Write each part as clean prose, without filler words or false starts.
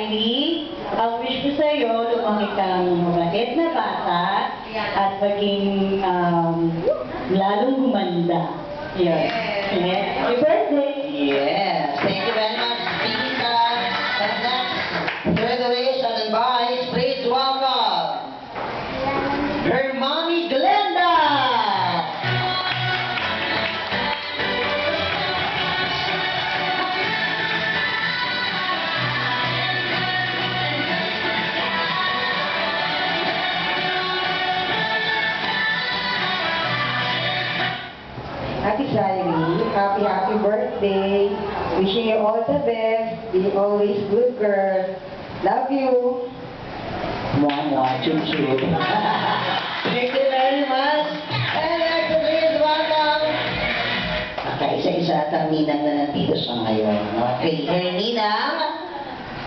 Riley, ang wish ko sa'yo, lumaki kang mabait na bata at maging lalong gumanda. Yun. Happy birthday! Yes, thank you very much, Tita. And next, graduation and vice, please welcome her mommy, Glenda! Happy Riley, happy birthday. Wishing you all the best. Be always good girl. Love you. Mwah, chum-chum. Thank you very much. And next, please welcome. Nakaisa-isa at ang ninang na nandito siya ngayon. Okay, her ninang.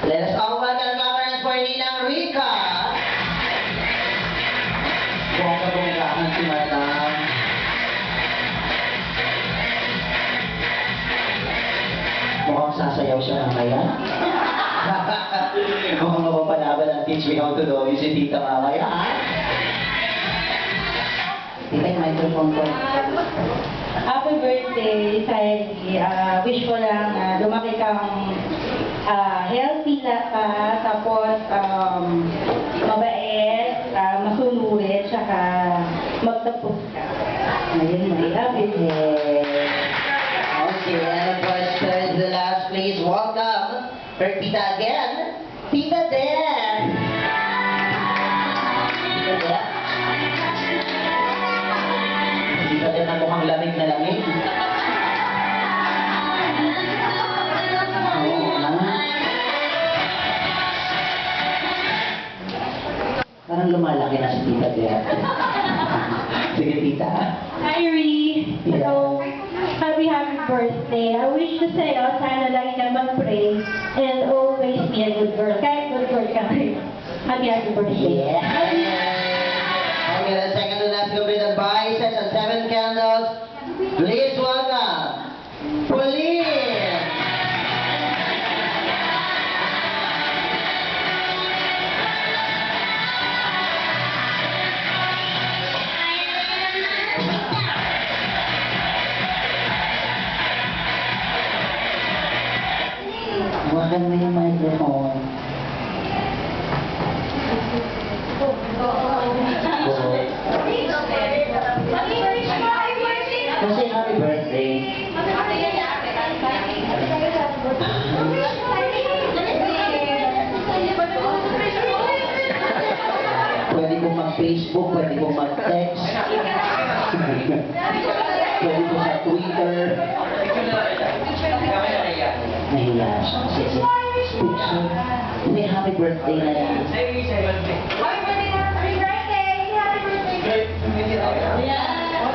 Let us all welcome conference for Ninang Rica. Bongga-bonggahan si Madam. Mukhang sasayaw siya ng kaya. Mukhang mapapalaban ang teach me how to do si Tita mamaya. Tita, yung microphone ko. Happy birthday, Riley. Wish ko lang lumaki kang healthy ka, tapos mabait, masunurin, saka magtapos ka. Ayun, may happy birthday. Okay, and of course, the last, please welcome her tita again, Tita Den. Tita Den. Tita Den ang mukhang lamig na lamig. Oo nga. Parang lumalaki na si Tita Den. Sige, Tita. Hi, Ree. So, happy birthday. I wish to say, sana lagi ka mag-pray and always be a good girl. Kahit good girl ka rin. Happy birthday. Yeah. Okay, the second to last group is the vices and 7 candles. Please welcome, Pauline. Maganda yung microphone. Kasi happy birthday. Pwede po mag-Facebook, pwede po mag-text. Pwede po sa Twitter. Nahiya siya. Sige. Picture. Hindi, happy birthday na yan.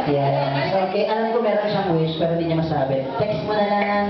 Yes. Okay, alam ko meron siyang wish pero hindi niya masabi. Text mo na lang.